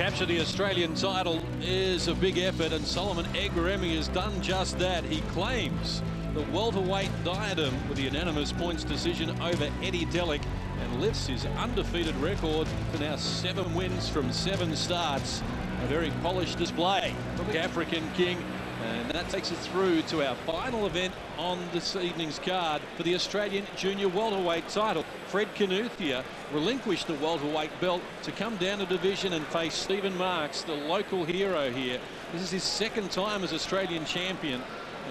capture the Australian title is a big effort, and Solomon Egbiremi has done just that. He claims the welterweight diadem with the unanimous points decision over Eddie Delic and lifts his undefeated record for now 7 wins from 7 starts. A very polished display from the African King. And that takes us through to our final event on this evening's card for the Australian Junior Welterweight title. Fred Kinuthia relinquished the welterweight belt to come down a division and face Stephen Marks, the local hero here. This is his 2nd time as Australian champion.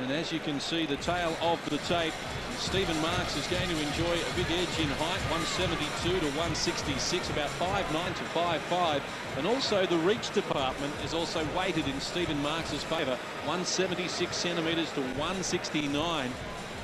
And as you can see, the tail of the tape, Stephen Marks is going to enjoy a big edge in height, 172 to 166, about 5'9" to 5'5". And also the reach department is also weighted in Stephen Marks' favour, 176 centimetres to 169.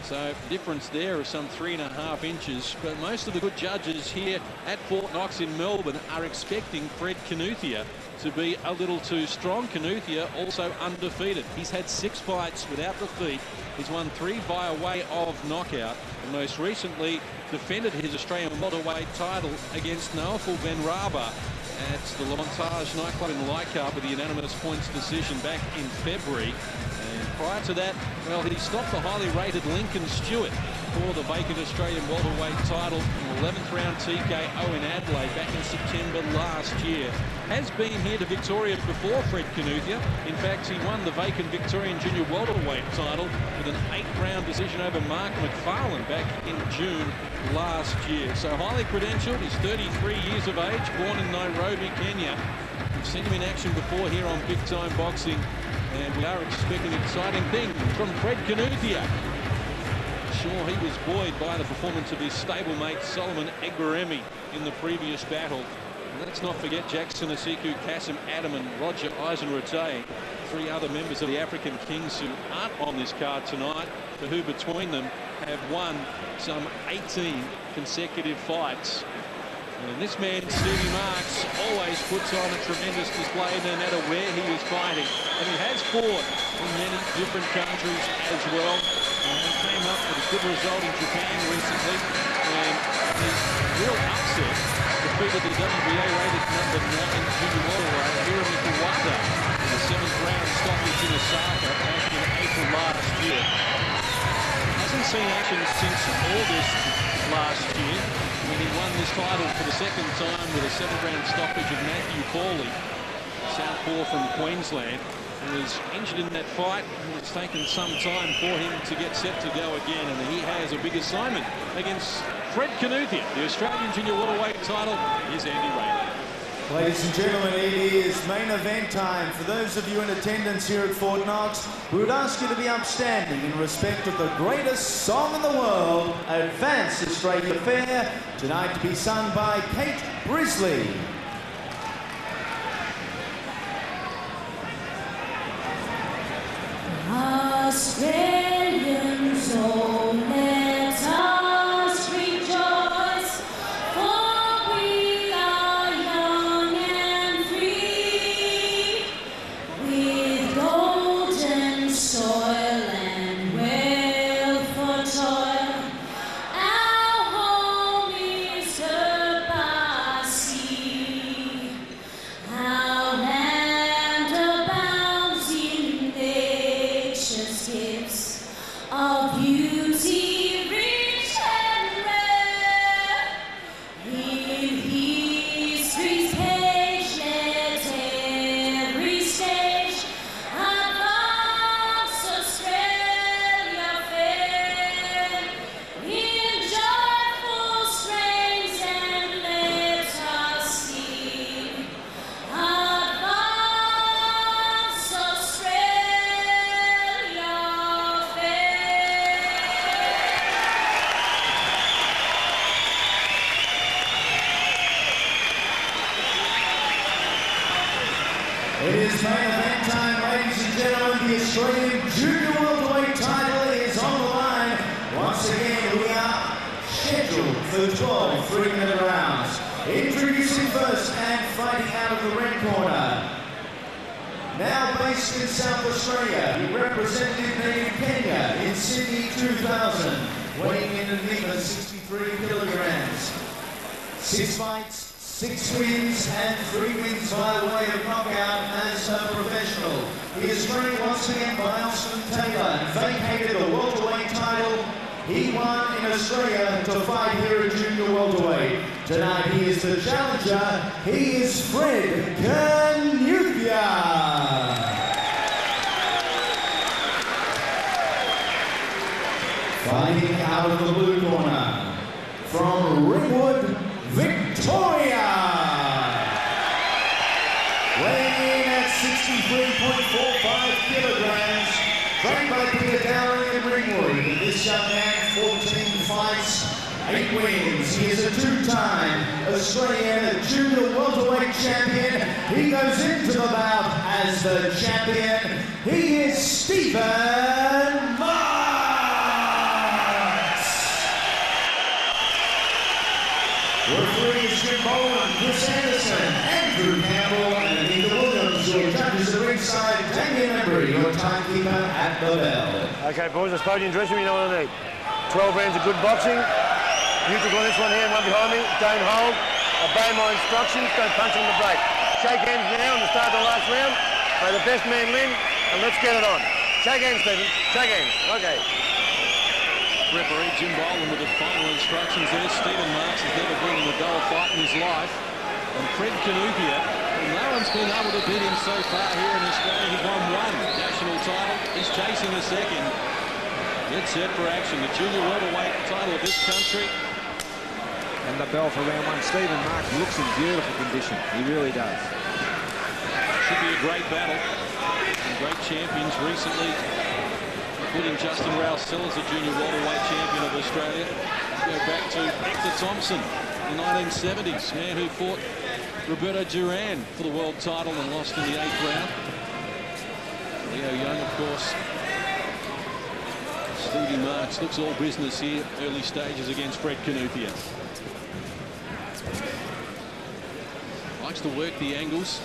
So the difference there of some 3.5 inches. But most of the good judges here at Fort Knox in Melbourne are expecting Fred Kinuthia to be a little too strong. Kinuthia also undefeated. He's had 6 fights without defeat. He's won 3 by way of knockout, and most recently defended his Australian welterweight title against Noafel Benraba at the Montage nightclub in Leichhardt with the unanimous points decision back in February. And prior to that, well, he stopped the highly rated Lincoln Stewart for the vacant Australian welterweight title in 11th round TKO in Adelaide back in September last year. Has been here to Victoria before Fred Kinuthia. In fact, he won the vacant Victorian Junior welterweight title with an 8th-round decision over Mark McFarlane back in June last year. So highly credentialed. He's 33 years of age, born in Nairobi, Kenya. We've seen him in action before here on Big Time Boxing, and we are expecting exciting things from Fred Kinuthia. Sure, he was buoyed by the performance of his stablemate Solomon Egbiremi in the previous battle. And let's not forget Jackson Asiku, Kasim Adam and Roger Eisenrate, 3 other members of the African Kings who aren't on this card tonight, but who between them have won some 18 consecutive fights. And this man, Stevie Marks, always puts on a tremendous display no matter where he is fighting. And he has fought in many different countries as well. And he came up with a good result in Japan recently. And his real upset defeated the WBA-rated number 9 junior welterweight Hiromi Kawada in the 7th round stoppage in Osaka back in April last year. Hasn't seen action since August last year, when he won this title for the 2nd time with a 7th round stoppage of Matthew Pauly, southpaw from Queensland, who was injured in that fight. It's taken some time for him to get set to go again, and he has a big assignment against Fred Kinuthia. The Australian Junior welterweight title is Andy Rayley. Ladies and gentlemen, it is main event time. For those of you in attendance here at Fort Knox, we would ask you to be upstanding in respect of the greatest song in the world, Advanced Australia Fair, tonight to be sung by Kate Brisley. Australians, oh, let us rejoice, for we are young and free, with golden soil and wealth for toil. Our home is her by sea. Our land abounds in nature's gifts of beauty rich and rare. In history's page, let every stage advance Australia fair. In joyful strains and let us sing, advance Australia fair. It is main event time, ladies and gentlemen. The Australian Junior welterweight title is on the line. Once again, we are scheduled for 12 3-minute rounds. Introducing first and fighting out of the red corner. Now based in South Australia, he represented native Kenya in Sydney 2000, weighing in at even 63 kilograms. 6 fights, 6 wins and 3 wins by way of knockout as a professional. He is trained once again by Austin Taylor and vacated the welterweight title he won in Australia to fight here at junior welterweight. Tonight he is the challenger. He is Fred Kinuthia. Fighting out of the blue corner from Ringwood, Victoria. Weighing in at 63.45 kilograms, trained by Peter Dowling in Ringwood. This young man, 14 fights, 8 wins. He is a 2-time Australian junior welterweight champion. He goes into the bout as the champion. He is Stephen Marks. Referees Jim Boland, Chris Anderson, Andrew Campbell, and Anita Williams. Your judges at ringside, Damien Embry, your timekeeper at the bell. Okay, boys, I spoke to you in dressing room, you know what I need. 12 rounds of good boxing. Neutral on this one here and one behind me. Don't hold. Obey my instructions. Don't punch on the break. Shake hands now on the start of the last round. May the best man win, and let's get it on. Shake hands, Stephen. Shake hands. Okay. Referee Jim Boland with the final instructions there. Stephen Marks has never been in a dull fight in his life. And Fred Kinuthia, no one's been able to beat him so far here in Australia. He's won 1 national title. He's chasing a second. Get set for action. The junior welterweight title of this country. And the bell for round 1. Stephen Marks looks in beautiful condition. He really does. Should be a great battle. Some great champions recently, including Justin Rousell as the junior welterweight champion of Australia. Go back to Thomson in the 1970s, man who fought Roberto Duran for the world title and lost in the 8th round. Leo Young, of course. Stevie Marks looks all business here, early stages against Fred Kinuthia. Likes to work the angles.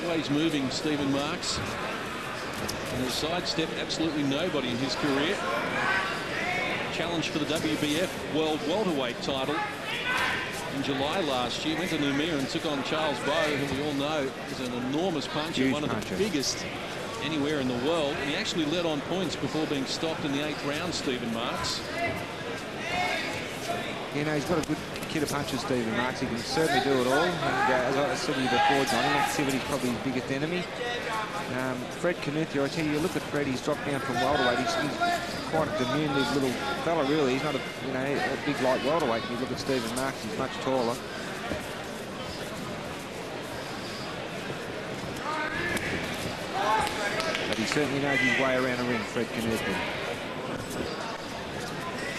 Always moving, Stephen Marks. And has sidestepped absolutely nobody in his career. Challenged for the WBF World Welterweight title in July last year. Went to Noumea and took on Charles Bowe, who we all know is an enormous puncher, one of the biggest anywhere in the world. And he actually led on points before being stopped in the 8th round, Stephen Marks. You know, he's got a good kid of punches, Stephen Marks. He can certainly do it all. And as I said to you before, Johnny, let's see what he's probably his biggest enemy. Fred Kinuthia, I tell you, look at Fred. He's dropped down from welterweight. He's quite a diminutive little fella, really. He's not a big light welterweight. If you look at Stephen Marks, he's much taller. But he certainly knows his way around a ring, Fred Kinuthia.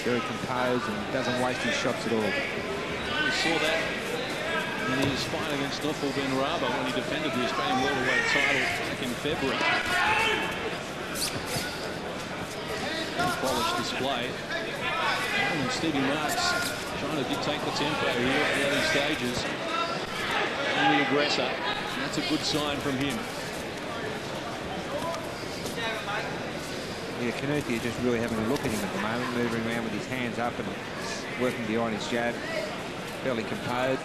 Very composed and doesn't waste his shots at all. We saw that in his fight against Knox Ben Raba when he defended the Australian welterweight title back in February. Polished display. And Stevie Marks trying to dictate the tempo here at the early stages. And the aggressor. And that's a good sign from him. Yeah, Kinuthia just really having a look at him at the moment, moving around with his hands up and working behind his jab. Fairly composed.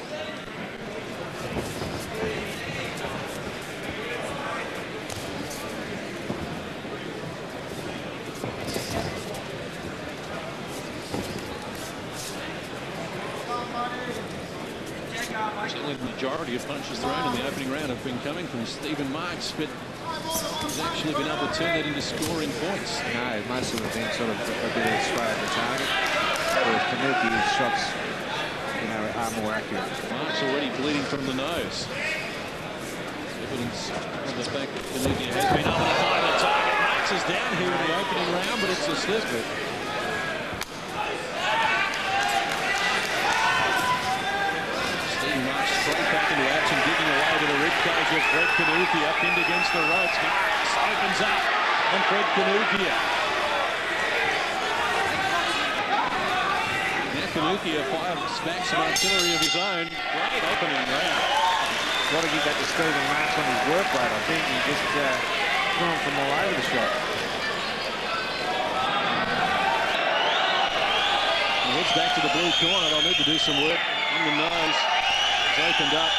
Certainly the majority of punches thrown in the opening round have been coming from Stephen Marks, but he's actually been able to turn that into scoring points. No, most of them have been sort of a bit of a sway at the target. Whereas Kinuthia's shots, are more accurate. Marks already bleeding from the nose. Evidence of the fact that Kinuthia has been able to find the target. Marks is down here in the opening round, but it's a slip. Straight back into action, digging away to the ribcage of Fred Kinuthia, pinned against the ropes. Marks opens up on Fred Kinuthia. Now Kinuthia fires back some artillery of his own. Great opening round. Got to give that to Stephen Marks on his work rate. I think he just threw him from all over the shop. He heads back to the blue corner. They'll need to do some work on the nose. opened up.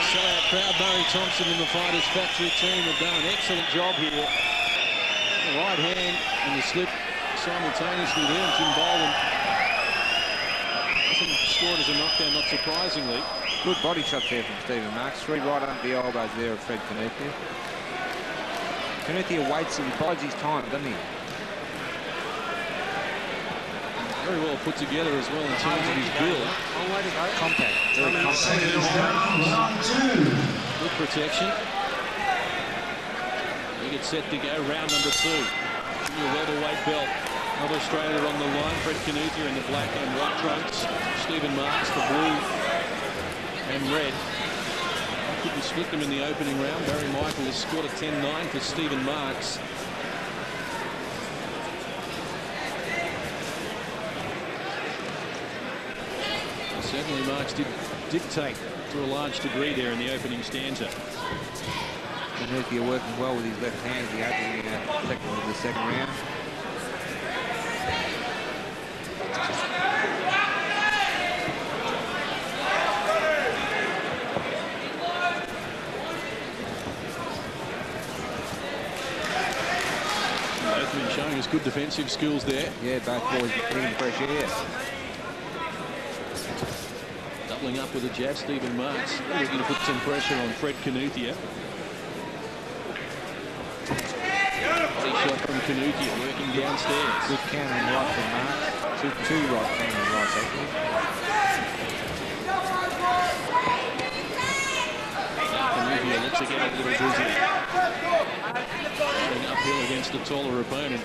Sellout crowd. Murray Thomson and the Fighters Factory team have done an excellent job here. The right hand and the slip simultaneously there, and Jim Bolden scored as a knockdown, not surprisingly. Good body shots there from Stephen Marks. 3 right under the elbows there of Fred Kinuthia. Kinuthia waits and he bides his time, doesn't he? Very well put together as well in terms of his build. Compact, very compact. Good protection. He gets set to go round number 2. Junior welterweight belt. Another Australia on the line. Fred Kinuthia in the black and white trunks. Stephen Marks, the blue and red. Couldn't split them in the opening round. Barry Michael has scored a 10-9 for Stephen Marks. Certainly Marks did dictate to a large degree there in the opening stanza. Kinuthia working well with his left hand, the opening second of the second round. Both men showing us good defensive skills there. Yeah, both boys getting fresh air. Doubling up with a jab, Stephen Marks looking to put some pressure on Fred Kinuthia. Body shot from Kinuthia working downstairs. Good countering right from Marks. Two right countering rights actually. Kinuthia looks to get a little busy. Going uphill against a taller opponent.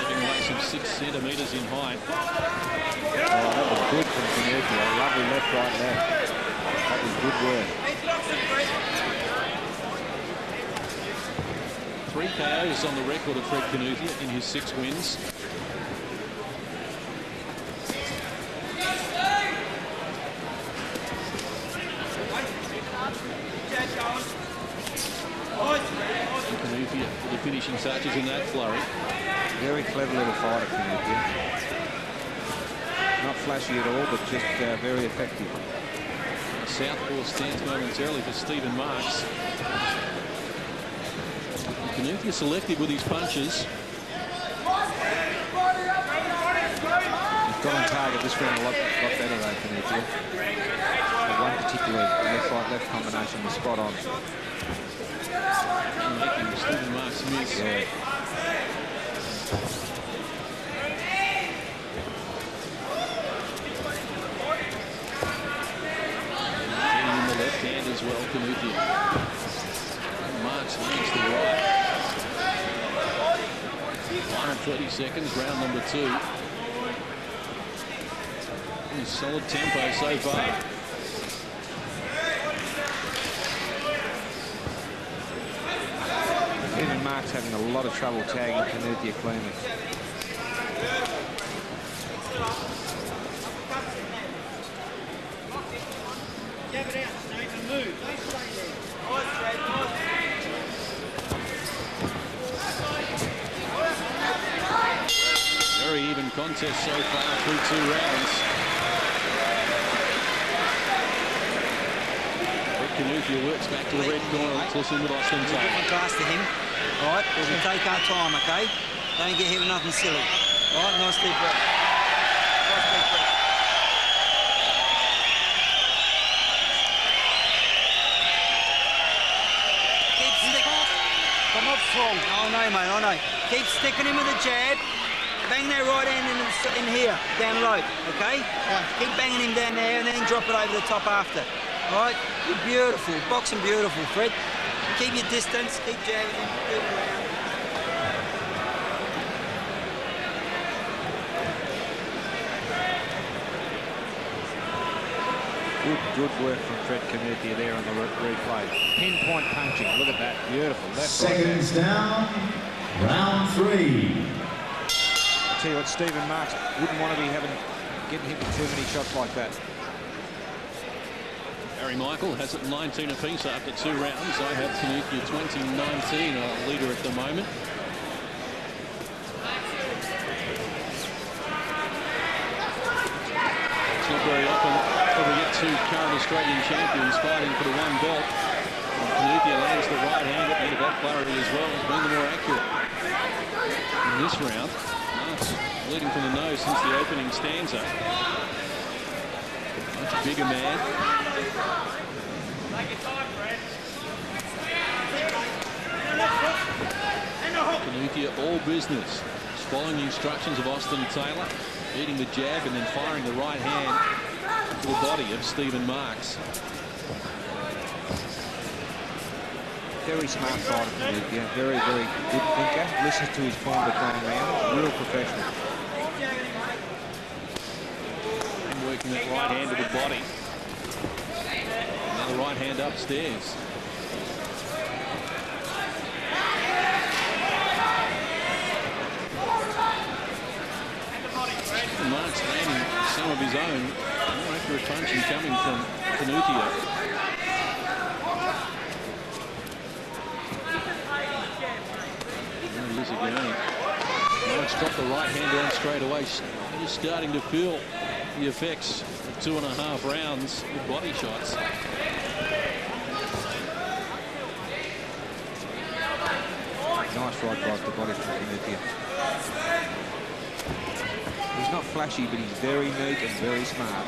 Giving away some 6 centimetres in height. Oh, that was good from Kinuthia. Lovely left, right, left. That was good work. 3 KOs on the record of Fred Kinuthia in his 6 wins. Kinuthia for the finishing touches in that flurry. Very clever little fighter, Kinuthia. Not flashy at all, but just very effective. Southpaw stands momentarily for Stephen Marks. Kinuthia selective with his punches. He's got on target this round a lot better though, Kinuthia. That one particular left-right-left combination was spot on. Making Stephen Marks miss. Yeah. Getting in the left hand as well, Kinuthia. Marks leads the right. 30 seconds, round number 2. Solid tempo so far. Even Mark's having a lot of trouble tagging Kinuthia cleanly. Very even contest so far through 2 rounds. Kinuthia works back to the red corner. Let's listen with Austin Taylor. Different class to him. All right, we take our time, okay? Don't get hit with nothing silly. All right, nice deep breath. Nice deep breath. Keep sticking. Come up strong. I know, mate, I know. Keep sticking him with the jab. Bang that right hand in here, down low, okay? Keep banging him down there and then drop it over the top after. All right, you're beautiful, boxing beautiful, Fred. Keep your distance, keep jabbing him, keep around. Good work from Fred Kinuthia there on the replay. Pinpoint punching, look at that, beautiful. Left, Seconds down, round 3. I tell you what, Stephen Marks wouldn't want to be getting hit with too many shots like that. Barry Michael has it 19 apiece after 2 rounds. I have Kinuthia 20-19, our leader at the moment. very often when we get two current Australian champions fighting for the one belt. Kinuthia lands the right hand at the end of that flurry as well as being the more accurate. In this round, Knox leading from the nose since the opening stanza. Much bigger man. Kinuthia all business. Just following the instructions of Austin Taylor, beating the jab and then firing the right hand to the body of Stephen Marks. Very smart fighter, Kinuthia. Very, very good thinker. Listens to his corner going around. Real professional. And working that right hand to the body. Another right hand upstairs. Marks landing some of his own. More accurate punching coming from Kinuthia. Again. Knox dropped the right hand down straight away. He's starting to feel the effects of 2.5 rounds with body shots. Nice right drive to body from Kinuthia. He's not flashy, but he's very neat and very smart.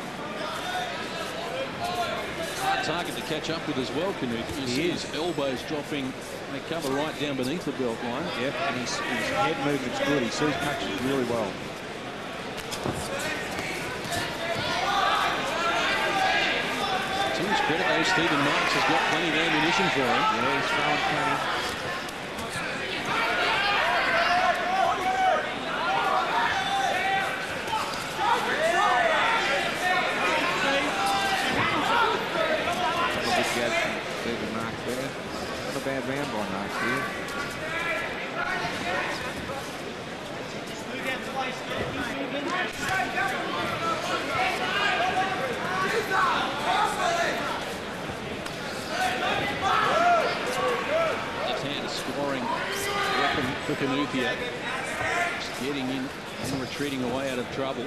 Hard target to catch up with as well, Kinuthia. You see his elbows dropping. They cover right down beneath the belt line. Yep, and his head movement's good. He sees punches really well. To his credit, though, Stephen Marks has got plenty of ammunition for him. Yeah, he's throwing plenty. Good jab from Stephen Marks there. Not a bad round by Knox here. Left hand scoring weapon for Kinuthia. Just getting in and retreating away out of trouble.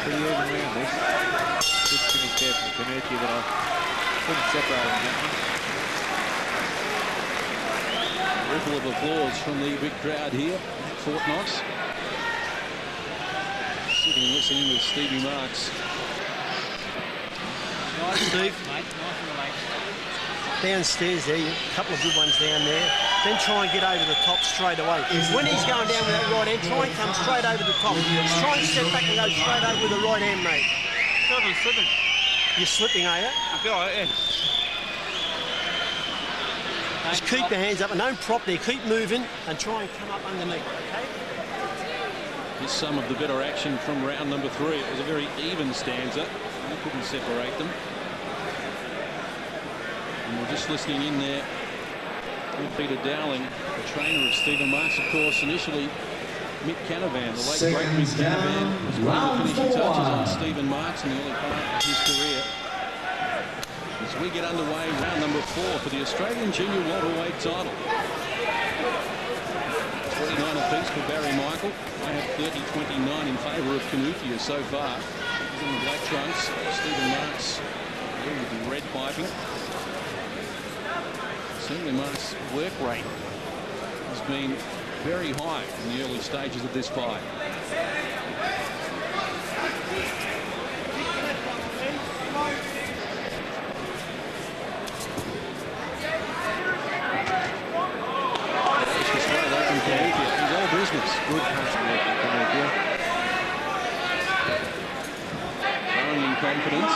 Pretty even round this. Good finish there from Kinuthia, but I couldn't separate him that one. Ripple of applause from the big crowd here at Fort Knox. Sitting and listening with Stevie Marks. Nice, Steve. Downstairs there, a couple of good ones down there. Then try and get over the top straight away. When he's going down with that right hand, try and come straight over the top. Try and step back and go straight over with the right hand, mate. I'm slipping. You're slipping, are you? I feel like it. Just keep your hands up and don't prop there. Keep moving and try and come up underneath, okay? Here's some of the better action from round number 3. It was a very even stanza. They couldn't separate them. And we're just listening in there with Peter Dowling, the trainer of Stephen Marks, of course. Initially, Mick Canavan, the late great Mick Canavan, was one of the finishing touches on Stephen Marks in the early part of his career. As we get underway, round number 4 for the Australian Junior welterweight title. 29 apiece for Barry Michael. I have 30-29 in favour of Kinuthia so far. He's in the black trunks. Stephen Marks with the red piping. Certainly Marks' work rate has been very high in the early stages of this fight. He's all business. Good punching work from Kinuthia. Growing in confidence.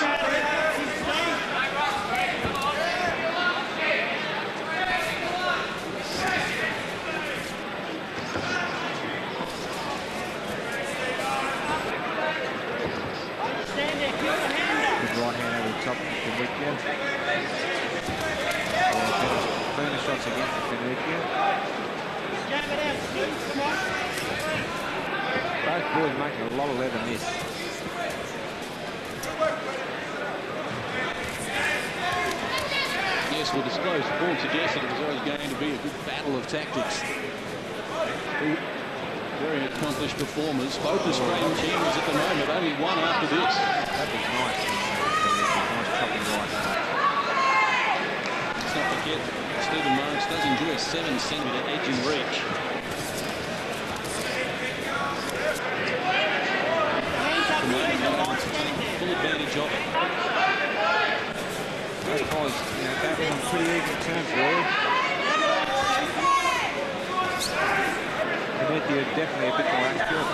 Good right hand over the top of Kinuthia. Cleaner shots again for Kinuthia. Both boys making a lot of leather miss. yes, the disclosed form suggested it was always going to be a good battle of tactics. Two very accomplished performers, both Australian champions at the moment, only one after this. That was nice. Nice chopping right. Let's not forget, Stephen Marks does enjoy a 7-centimetre edge in reach. Full advantage of it. Those guys, battling on pretty even terms, really. Kinuthia definitely a bit more accurate.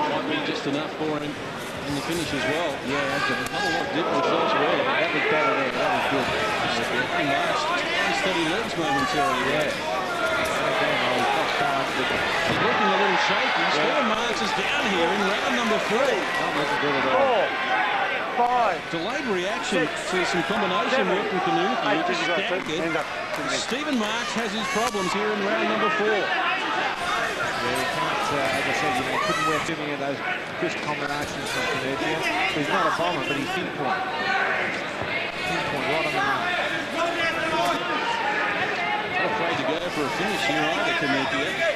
Might be just enough for him in the finish as well. Yeah, that's Not a lot of dip with shots really. that was better there. That was good. Nice, unsteady legs momentarily. Yeah. He's looking a little shaky. Stephen Marks is down here in round number 3. Not looking good at all. 4, 5. Delayed reaction to some combination work from Kinuthia. Just staggered. Stephen Marks has his problems here in round number 4. Yeah, he can't, as I said, he couldn't wear too many of those crisp combinations from Kinuthia. He's not a bomber, but he's pinpoint. Pinpoint right on the mark. Not afraid to go for a finish here either, Kinuthia.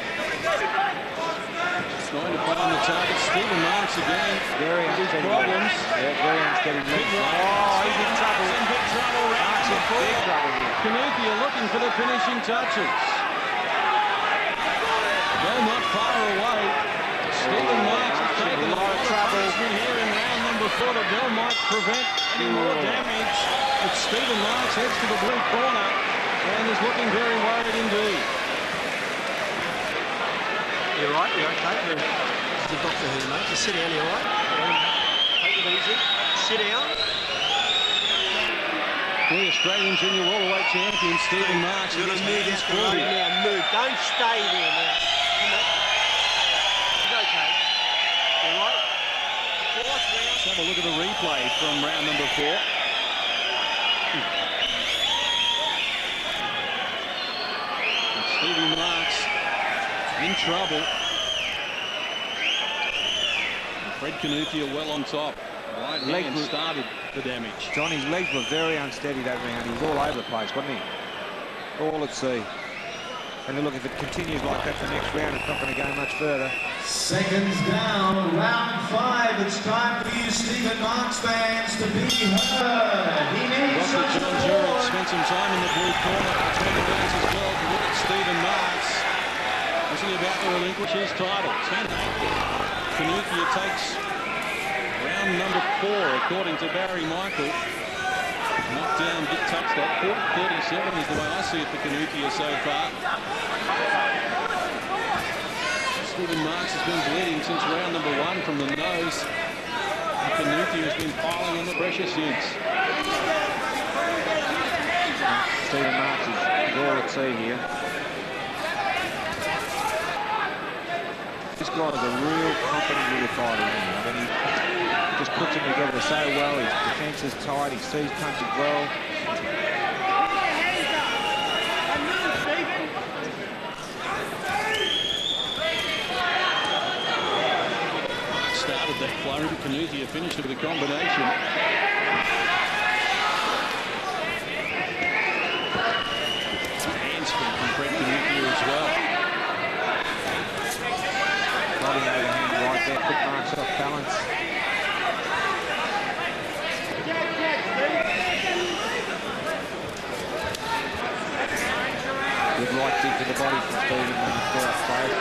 Trying to find the target. Stephen Marks again. Very unsteady. Problems. Yeah, very unsteady. Oh, he's in trouble. In big trouble. Round Big trouble here. Kinuthia looking for the finishing touches. No, not far away. Stephen Marks has taken a lot of trouble here in round number 4. The bell might prevent any more damage. But Stephen Marks heads to the blue corner and is looking very worried indeed. You're right, you're okay. It's the doctor here, mate. Just sit down, you're right. Take it easy. Sit down. The Australian junior welterweight champion, Stephen Marks. You're going to move this forward. Now move. Don't stay there now. It's okay. All right? Fourth round. Let's have a look at the replay from round number 4. And Stephen Marks in trouble. Fred Kinuthia well on top. Right hand started the damage. Johnny's legs were very unsteady that round. He was all over the place, wasn't he? All at sea. And look, if it continues like that for the next round, it's not going to go much further. Seconds down, round 5. It's time for you, Stephen Marks fans, to be heard. He needs Dr. such John support. Jurek spent some time in the blue corner between the rounds as well to look at Stephen Marks. Is he about to relinquish his title? 10-8. Kinuthia takes round number 4, according to Barry Michael. Knocked down, big touch that. 37 is the way I see it for Kinuthia so far. Stephen Marks has been bleeding since round number 1 from the nose. And Kinuthia has been piling on the pressure since. Stephen Marks is all at sea here. This guy is a real competent little fighter. I mean, he just puts them together so well. His defence is tight. He sees punches well. Started that flurry, but Kinuthia finished it with a combination. Handspring from Fred Kinuthia as well. Body overhand right there. Put Marks off balance. Good right kick to the body from Stephen when he's got up close.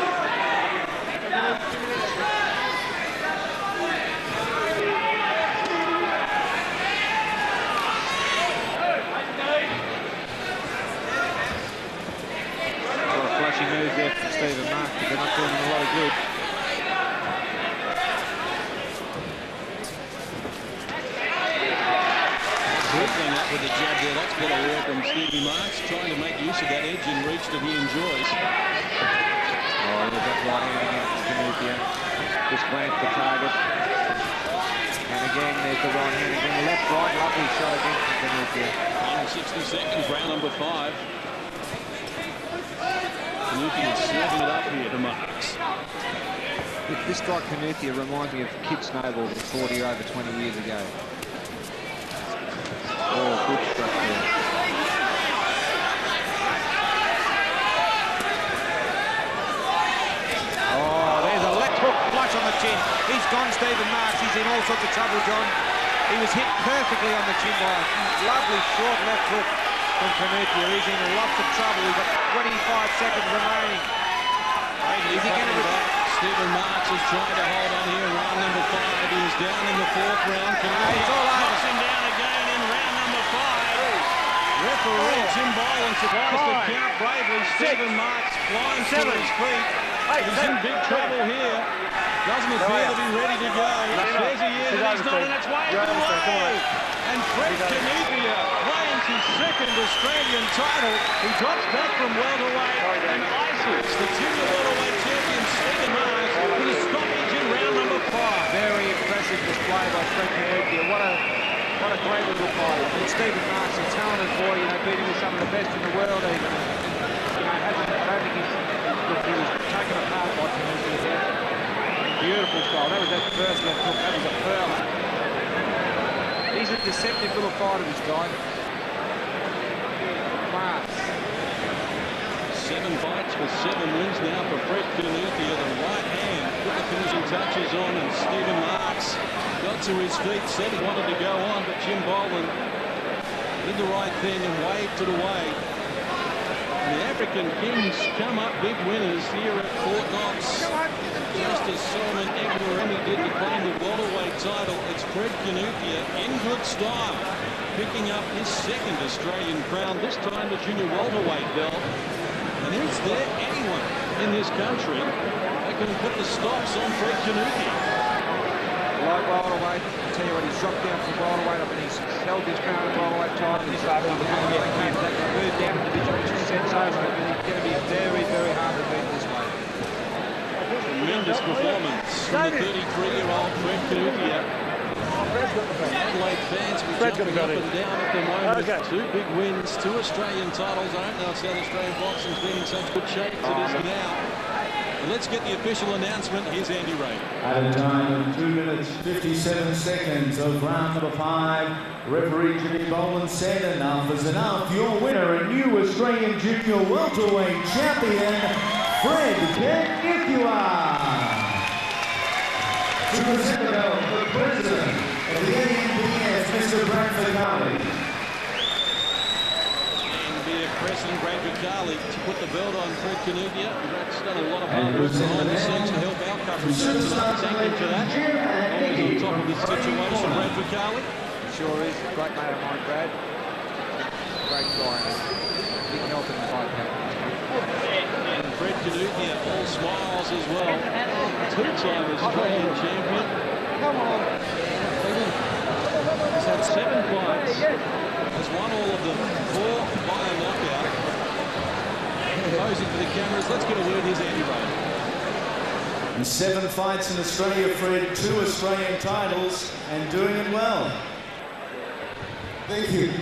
Got a flashy move there from Stephen Marks, but they're not doing him a lot of good. Dribbling up with the jab there. That's better work from Stevie Marks, trying to make use of that edge and reach that he enjoys. Oh, look at that right hand again from Kinuthia. Just glanced the target. And again, there's the right hand again. Left, right, lovely shot again from Kinuthia. Final 60 seconds, round number 5. Kinuthia is serving it up here to Marks. This guy Kinuthia reminds me of Kid Snowball that fought here over 20 years ago. Oh, all sorts of trouble, John. He was hit perfectly on the chin by a lovely short left hook from Kinuthia. He's in lots of trouble. He's got 25 seconds remaining. Is he going to... Stephen Marks is trying to hold on here. Round number 5. He is down in the 4th round. It's all over. Knocks him down again in round number 5. Referee Jim Boylan supposed to count bravely. Stephen Marks flying to his feet. He's in big trouble here. Doesn't appear to be ready to go. Says he is, and he's not, and it's way away. And Fred Kinuthia claims his 2nd Australian title. He drops back from welterweight and ices the junior welterweight champion Stephen Marks with a stoppage in round number 5. Very impressive display by Fred Kinuthia. What a great little fight. I mean, Stephen Marks, a talented boy, beating with some of the best in the world even. I don't think he was taken apart by Kinuthia. Beautiful style. That was that first left hook. That was a pearl. He's a deceptive little fighter, this guy. Marks. 7 fights for 7 wins now for Fred Kinuthia. The right hand put the finishing touches on, and Stephen Marks got to his feet, said he wanted to go on, but Jim Boylan did the right thing and waved it away. And the African Kings come up big winners here at Fort Knox. Just as Solomon Egoremi did to claim the welterweight title, it's Fred Kinuthia in good style, picking up his 2nd Australian crown, this time the junior welterweight belt. And is there anyone in this country that can put the stops on Fred Kinuthia? Like welterweight, I tell you what, he's dropped down from welterweight. I mean, he's held this crown at welterweight title. He's started to move down to division, which is sensational. It's going to be very, very hard to beat this way. Tremendous performance from the 33-year-old Fred Kinuthia. Adelaide fans will be jumping up and down at the moment. Okay. 2 big wins, 2 Australian titles. I don't know if South Australian boxing's been in such good shape as it is now. And let's get the official announcement. Here's Andy Ray. At a time of 2 minutes 57 seconds of round number 5, referee Jimmy Boylan said enough is enough. Your winner and new Australian junior welterweight champion, Fred Kinuthia. To present the belt, the president of the ANBF, Mr. Bradford Gully. President Brad Vicali to put the belt on Fred Kinuthia. Brad's done a lot of hard work behind the scenes to help our coverage tonight. Thank you for that. Always on top of this situation, Brad Vicali. Sure is. Great mate of mine, Brad. Great guy. He can help in the fight. And Fred Kinuthia, all smiles as well. 2-time Australian champion. Come on. He's had 7 fights. Has won all of them, 4 by a knockout. Posing for the cameras. Let's get a word. Here's Andy Ray. And 7 fights in Australia, Fred, 2 Australian titles, and doing it well. Thank you.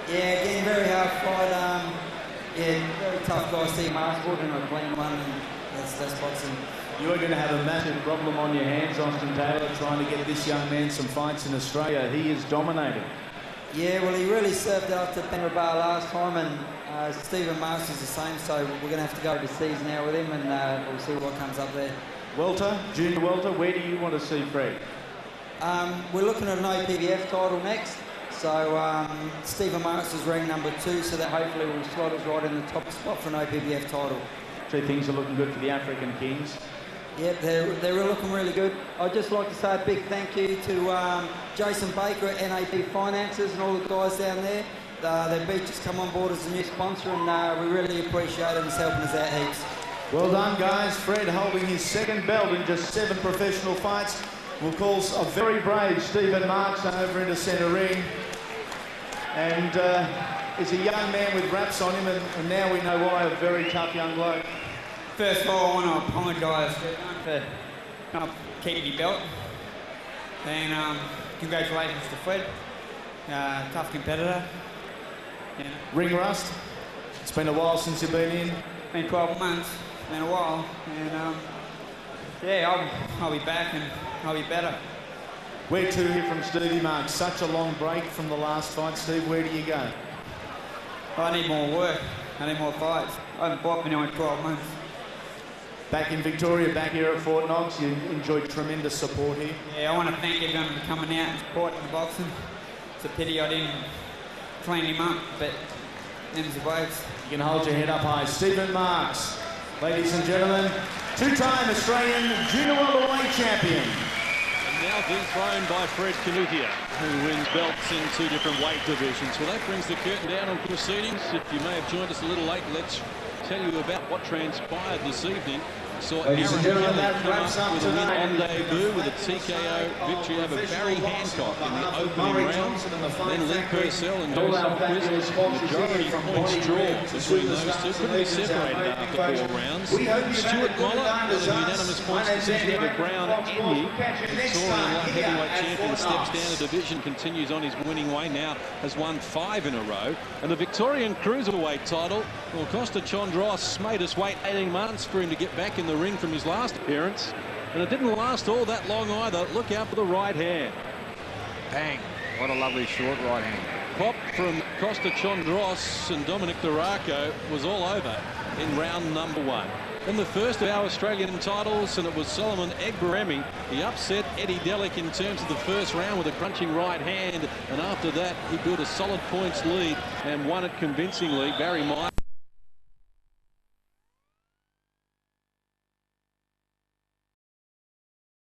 Yeah, again, very hard fight. Yeah, very tough guy. Steve Marks brought in a clean one, and that's boxing. You are going to have a massive problem on your hands, Austin Taylor, trying to get this young man some fights in Australia. He is dominating. Yeah, well, he really served after Penrith last time, and Stephen Marks is the same, so we're going to have to go overseas now with him, and we'll see what comes up there. Welter, junior welter, where do you want to see Fred? We're looking at an OPBF title next, so Stephen Marks is ranked number 2, so that hopefully will slot us right in the top spot for an OPBF title. 2 things are looking good for the African Kings. Yep, they're looking really good. I'd just like to say a big thank you to Jason Baker at NAP Finances and all the guys down there. They've just come on board as a new sponsor, and we really appreciate them helping us out heaps. Well done, guys. Fred holding his 2nd belt in just 7 professional fights. Will call a very brave Stephen Marks over into centre ring. And is a young man with raps on him, and now we know why, a very tough young bloke. First of all, I want to apologise for not keeping your belt. And congratulations to Fred, tough competitor. Yeah. Ring rust? It's been a while since you've been in? Been 12 months, been a while. And yeah, I'll be back and I'll be better. Where to here from Stevie Marks? Such a long break from the last fight, Steve. Where do you go? I need more work. I need more fights. I haven't fought for nearly 12 months. back in Victoria, back here at Fort Knox. You enjoyed tremendous support here. Yeah, I want to thank everyone for coming out and supporting the boxing. It's a pity I didn't clean him up, but them's the blokes. You can hold your head up high. Stephen Marks, ladies and gentlemen, two-time Australian junior welterweight champion. And now dethroned by Fred Kinuthia, who wins belts in 2 different weight divisions. Well, that brings the curtain down on proceedings. If you may have joined us a little late, let's tell you about what transpired this evening. Saw Aaron Kelly come up with a win on debut with a TKO victory over Barry Hancock in the opening round. Then Lee Purcell and Joseph Quist, majority points draw between those two. Couldn't be separated after 4 rounds. Stuart Moller with a unanimous points decision over Brown Enyi. Victorian light heavyweight champion steps down a division, continues on his winning way, now has won 5 in a row. And the Victorian cruiserweight title, well, Costa Chondros made us wait 18 months for him to get back in the ring from his last appearance, and it didn't last all that long either. Look out for the right hand. Bang. What a lovely short right hand. Pop from Costa Chondros and Dominic Duraco was all over in round number 1. In the first of our Australian titles, and it was Solomon Egberemi. He upset Eddie Delic in terms of the first round with a crunching right hand, and after that he built a solid points lead and won it convincingly. Barry Meyer